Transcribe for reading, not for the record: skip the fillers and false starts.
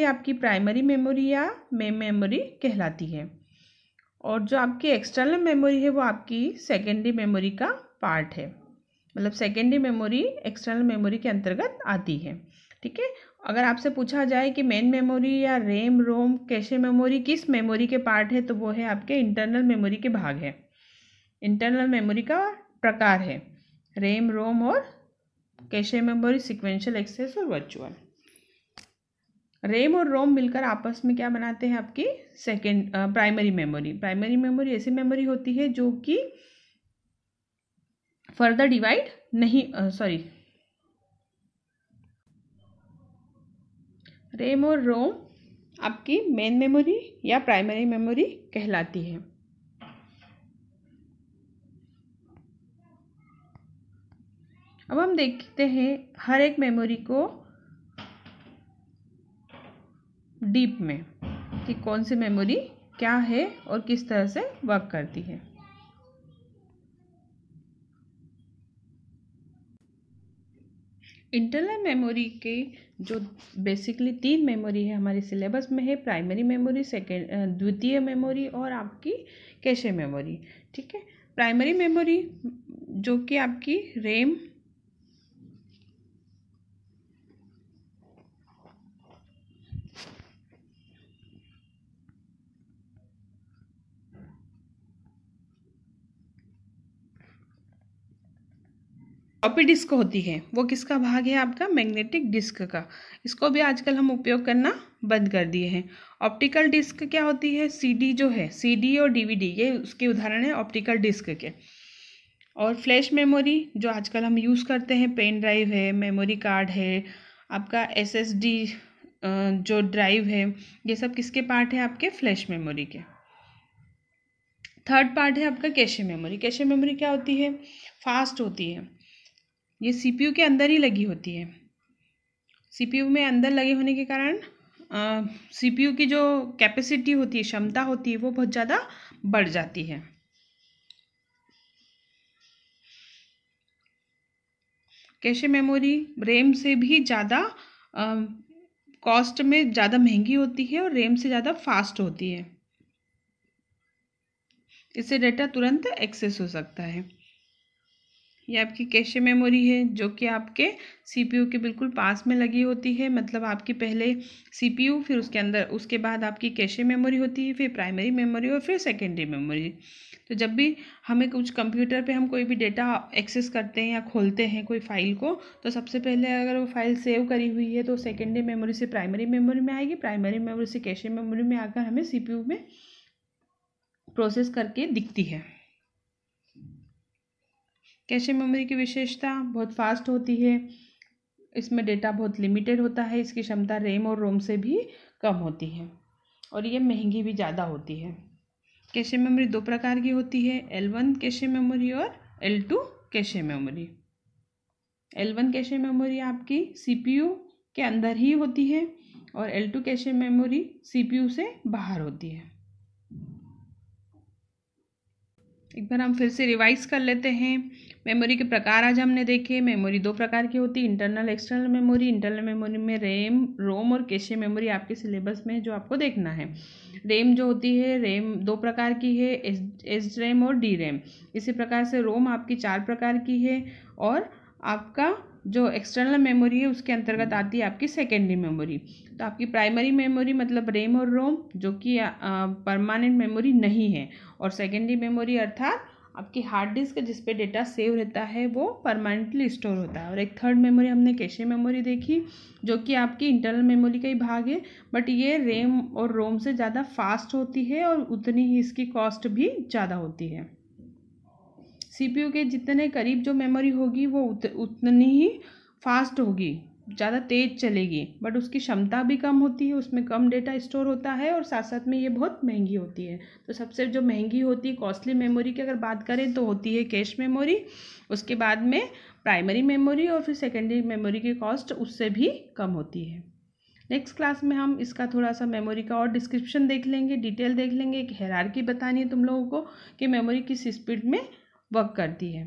Memory आपकी primary memory या main memory कहलाती है, और जो आपकी एक्सटर्नल मेमोरी है वो आपकी सेकेंडरी मेमोरी का पार्ट है। मतलब सेकेंडरी मेमोरी एक्सटर्नल मेमोरी के अंतर्गत आती है। ठीक है, अगर आपसे पूछा जाए कि मेन मेमोरी या रैम, रोम, कैशे मेमोरी किस मेमोरी के पार्ट है, तो वो है आपके इंटरनल मेमोरी के भाग है। इंटरनल मेमोरी का प्रकार है रैम, रोम और कैशे मेमोरी, सीक्वेंशियल एक्सेस और वर्चुअल। रैम और रोम मिलकर आपस में क्या बनाते हैं, आपकी प्राइमरी मेमोरी। प्राइमरी मेमोरी ऐसी मेमोरी होती है जो कि फर्दर डिवाइड नहीं रैम और रोम आपकी मेन मेमोरी या प्राइमरी मेमोरी कहलाती है। अब हम देखते हैं हर एक मेमोरी को डीप में कि कौन सी मेमोरी क्या है और किस तरह से वर्क करती है। इंटरनल मेमोरी के जो बेसिकली 3 मेमोरी है हमारे सिलेबस में है, प्राइमरी मेमोरी, द्वितीय मेमोरी और आपकी कैशे मेमोरी। ठीक है, प्राइमरी मेमोरी जो कि आपकी रैम, फ्लॉपी डिस्क होती है, वो किसका भाग है, आपका मैग्नेटिक डिस्क का। इसको भी आजकल हम उपयोग करना बंद कर दिए हैं। ऑप्टिकल डिस्क क्या होती है, सीडी जो है, सीडी और डीवीडी ये उसके उदाहरण है ऑप्टिकल डिस्क के। और फ्लैश मेमोरी जो आजकल हम यूज़ करते हैं, पेन ड्राइव है, मेमोरी कार्ड है, आपका एसएसडी जो ड्राइव है, ये सब किसके पार्ट है, आपके फ्लैश मेमोरी के। थर्ड पार्ट है आपका कैशे मेमोरी। कैशे मेमोरी क्या होती है, फास्ट होती है, ये सीपीयू के अंदर ही लगी होती है। सीपीयू में अंदर लगे होने के कारण सीपीयू की जो कैपेसिटी होती है, क्षमता होती है, वो बहुत ज़्यादा बढ़ जाती है। कैशे मेमोरी रैम से भी ज़्यादा कॉस्ट में ज़्यादा महंगी होती है और रैम से ज़्यादा फास्ट होती है। इससे डेटा तुरंत एक्सेस हो सकता है। ये आपकी कैशे मेमोरी है जो कि आपके सीपीयू के बिल्कुल पास में लगी होती है। मतलब आपकी पहले सीपीयू, फिर उसके बाद आपकी कैशे मेमोरी होती है, फिर प्राइमरी मेमोरी और फिर सेकेंडरी मेमोरी। तो जब भी हमें कुछ कंप्यूटर पे हम कोई भी डेटा एक्सेस करते हैं या खोलते हैं कोई फाइल को, तो सबसे पहले अगर वो फाइल सेव करी हुई है तो सेकेंडरी मेमोरी से प्राइमरी मेमोरी में आएगी, प्राइमरी मेमोरी से कैशे मेमोरी में आकर हमें सीपीयू में प्रोसेस करके दिखती है। कैशे मेमोरी की विशेषता बहुत फास्ट होती है, इसमें डेटा बहुत लिमिटेड होता है, इसकी क्षमता रैम और रोम से भी कम होती है और ये महंगी भी ज़्यादा होती है। कैशे मेमोरी 2 प्रकार की होती है, L1 कैशे मेमोरी और L2 cache memory. L1 cache memory आपकी सीपीयू के अंदर ही होती है और L2 कैशे मेमोरी सीपीयू से बाहर होती है। एक बार हम फिर से रिवाइज कर लेते हैं। मेमोरी के प्रकार आज हमने देखे। मेमोरी 2 प्रकार की होती है, internal external memory. Internal memory में रैम, रोम और कैशे मेमोरी आपके सिलेबस में है जो आपको देखना है। रैम जो होती है, रैम 2 प्रकार की है, एस रैम और डी रैम। इसी प्रकार से रोम आपकी 4 प्रकार की है और आपका जो एक्सटर्नल मेमोरी है उसके अंतर्गत आती है आपकी सेकेंडरी मेमोरी। तो आपकी प्राइमरी मेमोरी मतलब रैम और रोम जो कि परमानेंट मेमोरी नहीं है, और सेकेंडरी मेमोरी अर्थात आपकी हार्ड डिस्क जिस पे डेटा सेव रहता है वो परमानेंटली स्टोर होता है। और एक थर्ड मेमोरी हमने कैशे मेमोरी देखी जो कि आपकी इंटरनल मेमोरी का ही भाग है, बट ये रैम और रोम से ज़्यादा फास्ट होती है और उतनी ही इसकी कॉस्ट भी ज़्यादा होती है। सीपीयू के जितने करीब जो मेमोरी होगी वो उतनी ही फास्ट होगी, ज़्यादा तेज़ चलेगी, बट उसकी क्षमता भी कम होती है, उसमें कम डेटा स्टोर होता है और साथ साथ में ये बहुत महंगी होती है। तो सबसे जो महंगी होती है कॉस्टली मेमोरी की अगर बात करें तो होती है कैश मेमोरी, उसके बाद में प्राइमरी मेमोरी और फिर सेकेंडरी मेमोरी की कॉस्ट उससे भी कम होती है। नेक्स्ट क्लास में हम इसका थोड़ा सा मेमोरी का और डिस्क्रिप्शन देख लेंगे, डिटेल देख लेंगे, एक हायरार्की बतानी है तुम लोगों को कि मेमोरी किस स्पीड में वर्क करती है।